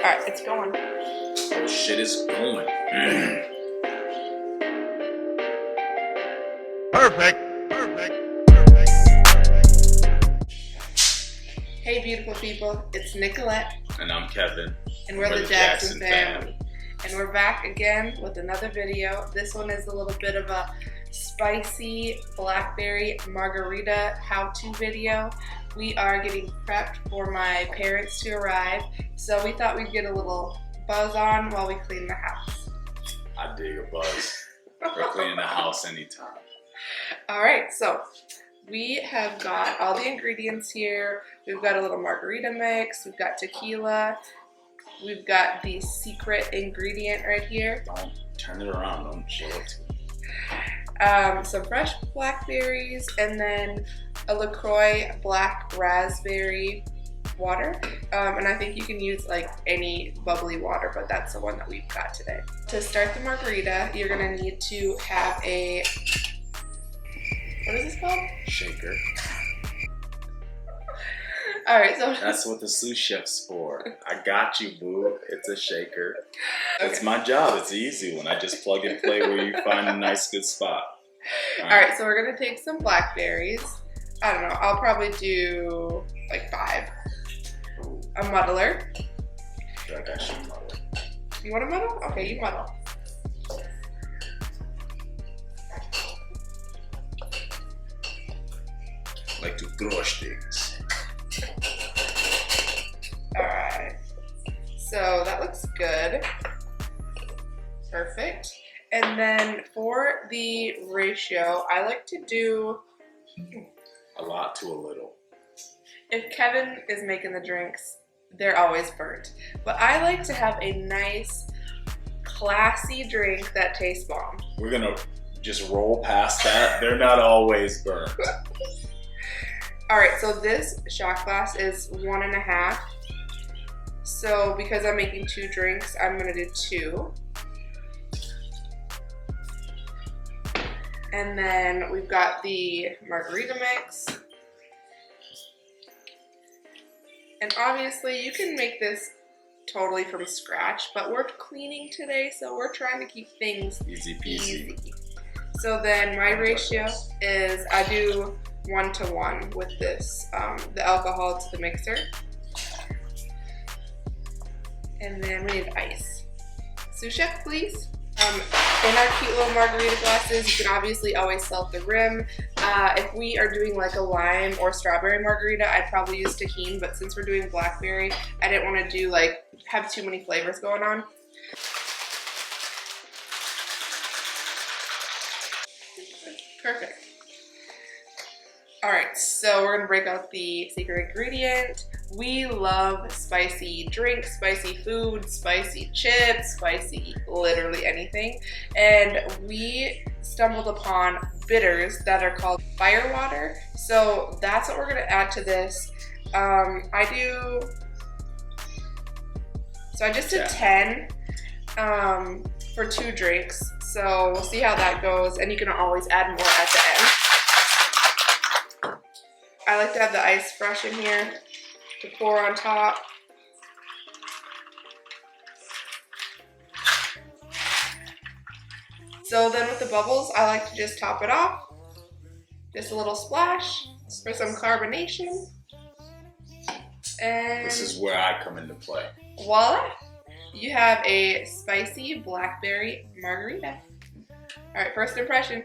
Alright, it's going. Oh, shit is going. Perfect. Hey beautiful people, it's Nicolette. And I'm Kevin. And we're the Jaxxon family. And we're back again with another video. This one is a little bit of a spicy blackberry margarita how-to video. We are getting prepped for my parents to arrive, so we thought we'd get a little buzz on while we clean the house. I dig a buzz for cleaning the house anytime. Alright, so we have got all the ingredients here. We've got a little margarita mix, we've got tequila, we've got the secret ingredient right here. Don't turn it around, don't show it to me. Some fresh blackberries, and then a LaCroix black raspberry water. And I think you can use like any bubbly water, but that's the one that we've got today. To start the margarita, you're gonna need to have a, what is this called? Shaker. Alright, so that's what the sous chef's for. I got you, boo. It's a shaker. Okay. It's my job. It's an easy one. I just plug and play where you find a nice, good spot. Alright, so we're gonna take some blackberries. I don't know, I'll probably do like 5. A muddler. I feel like I should muddle. You want to muddle? Okay, you muddle. Like to crush things. Alright. So that looks good. Perfect. And then for the ratio, I like to do a lot to a little. If Kevin is making the drinks, they're always burnt. But I like to have a nice, classy drink that tastes bomb. We're gonna just roll past that. They're not always burnt. Alright, so this shot glass is 1.5. So because I'm making 2 drinks, I'm gonna do 2. And then we've got the margarita mix. And obviously you can make this totally from scratch, but we're cleaning today, so we're trying to keep things easy peasy. Easy. So then my ratio is I do 1-to-1 with this, the alcohol to the mixer. And then we need ice. Sous chef, please. In our cute little margarita glasses, you can obviously always salt the rim. If we are doing like a lime or strawberry margarita, I'd probably use tahini, but since we're doing blackberry, I didn't want to do like, have too many flavors going on. Perfect. Alright, so we're gonna break out the secret ingredient. We love spicy drinks, spicy food, spicy chips, spicy literally anything. And we stumbled upon bitters that are called firewater. So that's what we're gonna add to this. I just did 10 for 2 drinks. So we'll see how that goes, and you can always add more at the end. I like to have the ice fresh in here to pour on top. So then with the bubbles, I like to just top it off. Just a little splash for some carbonation. And this is where I come into play. Voila! You have a spicy blackberry margarita. All right, first impression.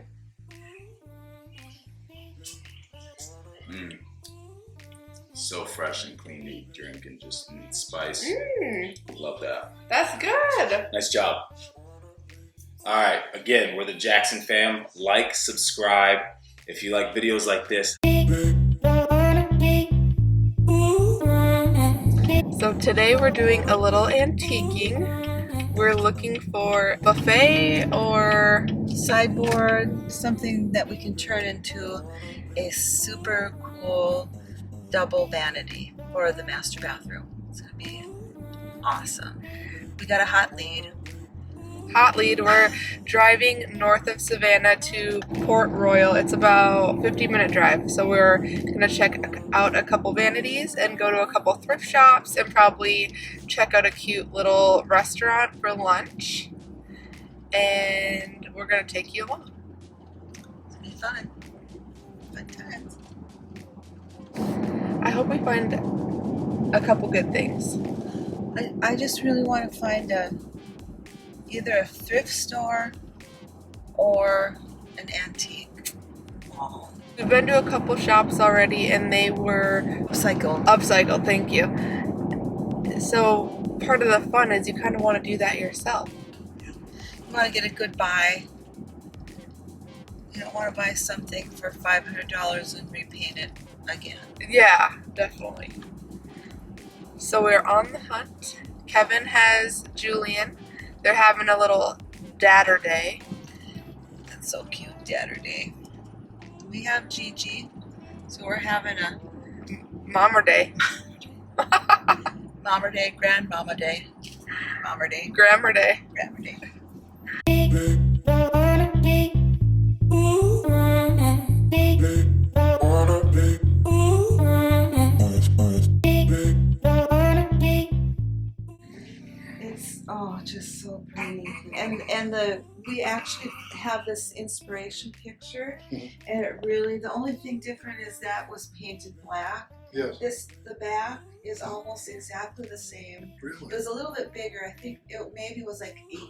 So fresh and clean to drink and just spice. Love that. That's good. Nice job. All right, again, we're the Jaxxon fam. Like, subscribe if you like videos like this. So today we're doing a little antiquing. We're looking for buffet or sideboard, something that we can turn into a super cool double vanity for the master bathroom. It's gonna be awesome. We got a hot lead. hot lead. We're driving north of Savannah to Port Royal. It's about a 50-minute drive. So we're gonna check out a couple vanities and go to a couple thrift shops and probably check out a cute little restaurant for lunch. And we're gonna take you along. It's gonna be fun. Fun times. I hope we find a couple good things. I just really want to find either a thrift store or an antique mall. We've been to a couple shops already and they were upcycled, thank you. So part of the fun is you kind of want to do that yourself. You want to get a good buy. You don't want to buy something for $500 and repaint it again. Yeah, definitely. So we're on the hunt. Kevin has Julian. They're having a little dadder day. That's so cute, Dadder Day. We have Gigi, so we're having a Mommer day. Mommer Day, Grandmama Day, Mommer Day, Grammar day. Grammar Day. Just so pretty, and we actually have this inspiration picture, and it really, the only thing different is that was painted black. Yes. The back is almost exactly the same. Really? It was a little bit bigger. I think it maybe was like 8 feet.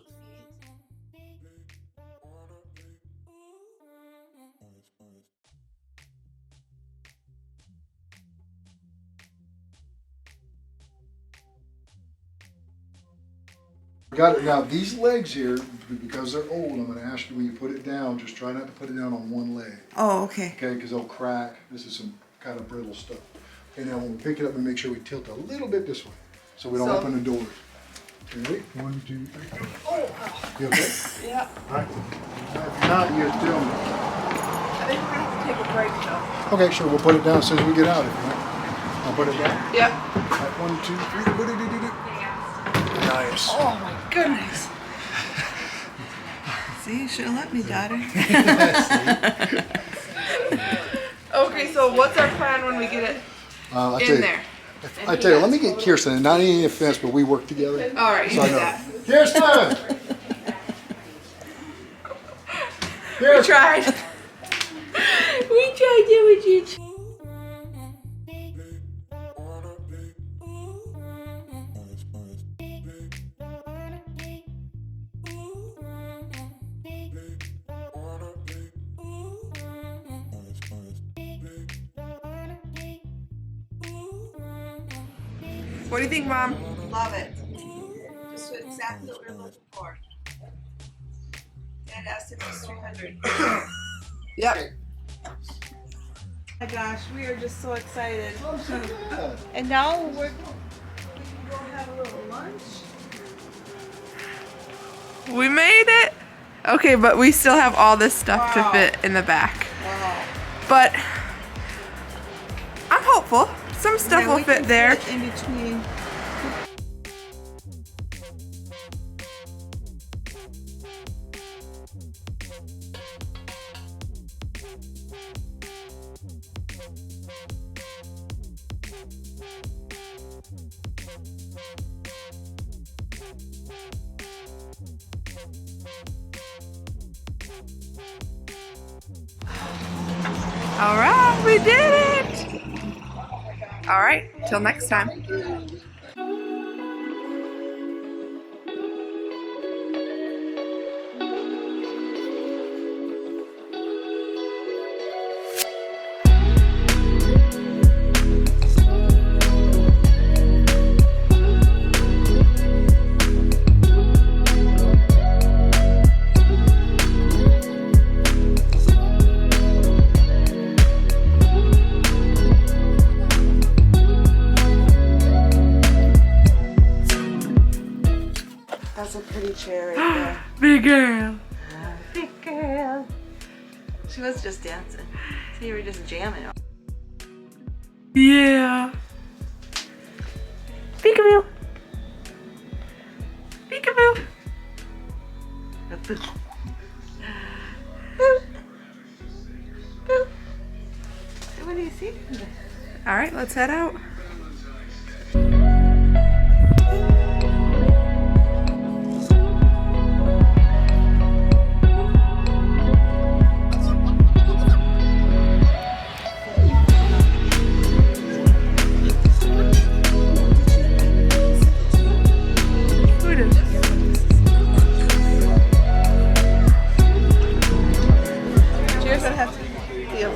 Got it. Now these legs here, because they're old, I'm going to ask you when you put it down, just try not to put it down on one leg. Oh, okay. Okay, because they'll crack. This is some kind of brittle stuff. Okay, now when we pick it up, and make sure we tilt a little bit this way, so we don't open the doors. Okay, ready? 1, 2, 3, go. Oh, You okay? yeah. All right. If not, you tell me. I think we're gonna have to take a break though. Okay, sure. We'll put it down as soon as we get out. If you want. I'll put it down. Yep. All right, 1, 2, 3. Nice. Oh my goodness. See, you should have let me, daughter. Okay, so what's our plan when we get it in there? I tell you, let me get Kirsten, and not any offense, but we work together. All right, you So I do know. that. Kirsten! We tried. We tried doing it. What do you think, Mom? Love it. Just exactly what we're looking for. And asked if it's 300. Yep. Oh my gosh, we are just so excited. And now we can go have a little lunch. We made it. Okay, but we still have all this stuff to Wow. fit in the back. Wow. But I'm hopeful. Some stuff Yeah, will we fit can there. fit in between. All right, we did it. All right, till next time. That's a pretty chair right there. Big girl. Big girl. She was just dancing. So you were just jamming. Yeah. Peekaboo. Peekaboo. What do you see? All right, let's head out.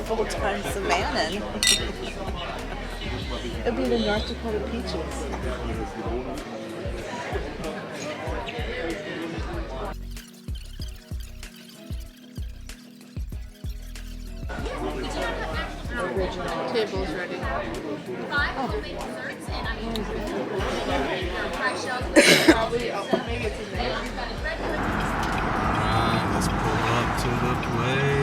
Full-time Savannah. It'll be the North Dakota peaches. Table's ready. Let's pull up to the place.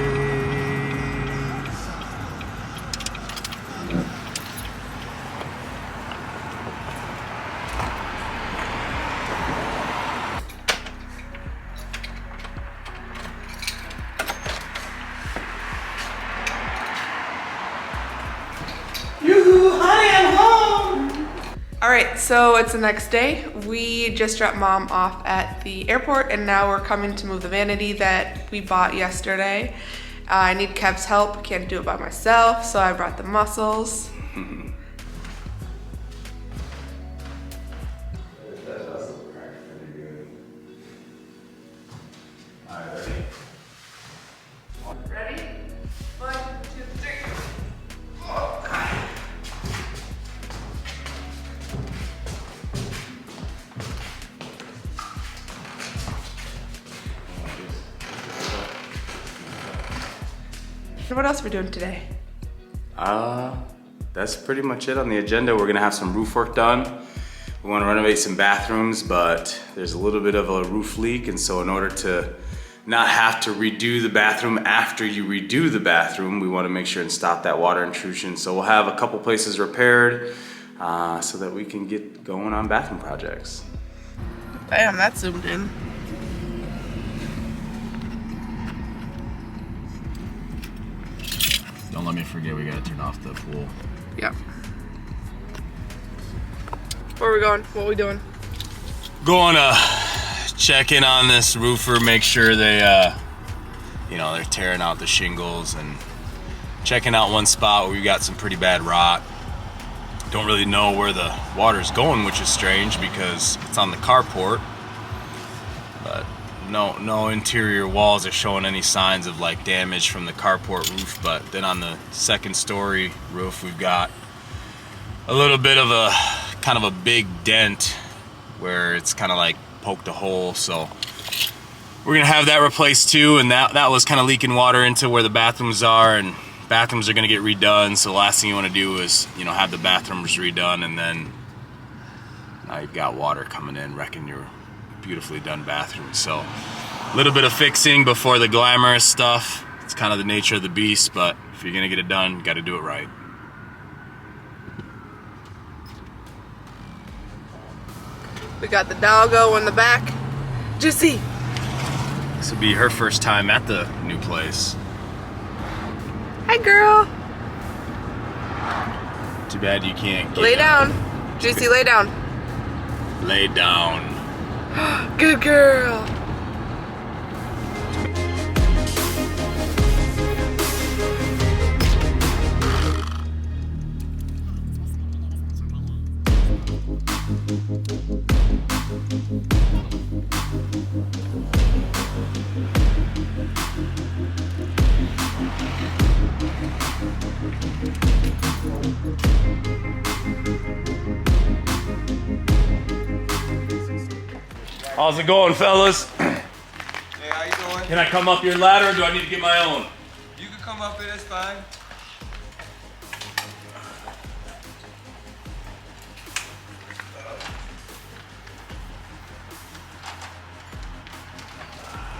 All right, so it's the next day. We just dropped Mom off at the airport and now we're coming to move the vanity that we bought yesterday. I need Kev's help, can't do it by myself, so I brought the muscles. Ready? 1, 2, 3. What else are we doing today? That's pretty much it on the agenda. We're gonna have some roof work done. We wanna renovate some bathrooms, but there's a little bit of a roof leak, and so in order to not have to redo the bathroom after you redo the bathroom, we wanna make sure and stop that water intrusion. So we'll have a couple places repaired so that we can get going on bathroom projects. Damn, that zoomed in. Don't let me forget we gotta turn off the pool. Yep. Where are we going? What are we doing? Going to check in on this roofer, make sure they, they're tearing out the shingles, and checking out one spot where we got some pretty bad rot. Don't really know where the water's going, which is strange because it's on the carport, but no interior walls are showing any signs of like damage from the carport roof. But then on the second story roof, we've got a little bit of a kind of a big dent where it's kind of like poked a hole. So we're gonna have that replaced too, and that was kind of leaking water into where the bathrooms are, and bathrooms are gonna get redone. So the last thing you want to do is have the bathrooms redone, and then now you've got water coming in wrecking your beautifully done bathroom. So a little bit of fixing before the glamorous stuff. It's kind of the nature of the beast, but if you're gonna get it done, you got to do it right. We got the doggo in the back. Juicy. This will be her first time at the new place. Hi, girl. Too bad you can't get Lay down. Juicy, lay down. Lay down. Good girl. How's it going, fellas? Hey, how you doing? Can I come up your ladder, or do I need to get my own? You can come up here, that's fine.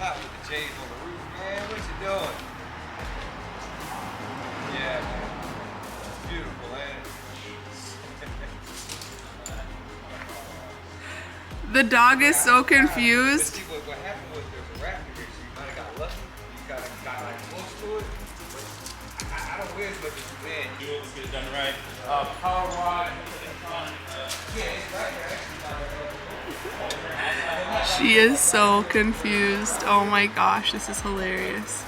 Not with the J's on the roof, man. What you doing? Yeah, man. Beautiful, ain't it? The dog is so Let's confused. see what happened was there's a raptor here get it done right. Power rod. She is so confused. Oh my gosh, this is hilarious.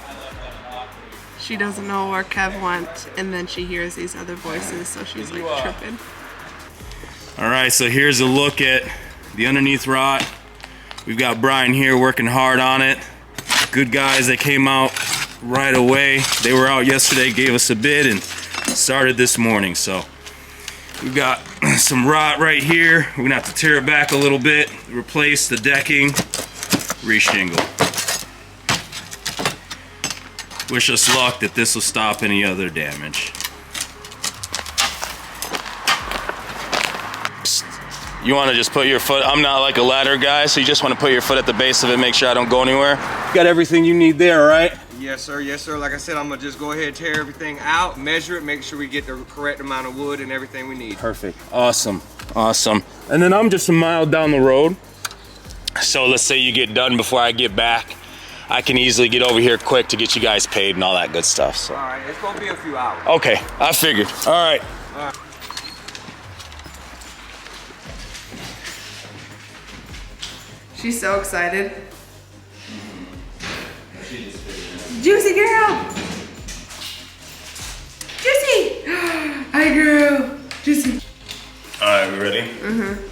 She doesn't know where Kev went, and then she hears these other voices, so she's like tripping. All right, so here's a look at the underneath rot. We've got Brian here working hard on it. Good guys that came out right away. They were out yesterday, gave us a bid, and started this morning. So we've got some rot right here. We're gonna have to tear it back a little bit, replace the decking, reshingle. Wish us luck that this will stop any other damage. You want to just put your foot, I'm not like a ladder guy, so you just want to put your foot at the base of it, make sure I don't go anywhere. You got everything you need there, right? Yes, sir. Yes, sir. Like I said, I'm gonna just go ahead and tear everything out, measure it, make sure we get the correct amount of wood and everything we need. Perfect. Awesome. Awesome. And then I'm just a mile down the road. So let's say you get done before I get back. I can easily get over here quick to get you guys paid and all that good stuff. So. All right, it's gonna be a few hours. Okay, I figured. All right. All right. She's so excited. Juicy girl! Juicy! I grew! Juicy. All right, we ready? Mm-hmm.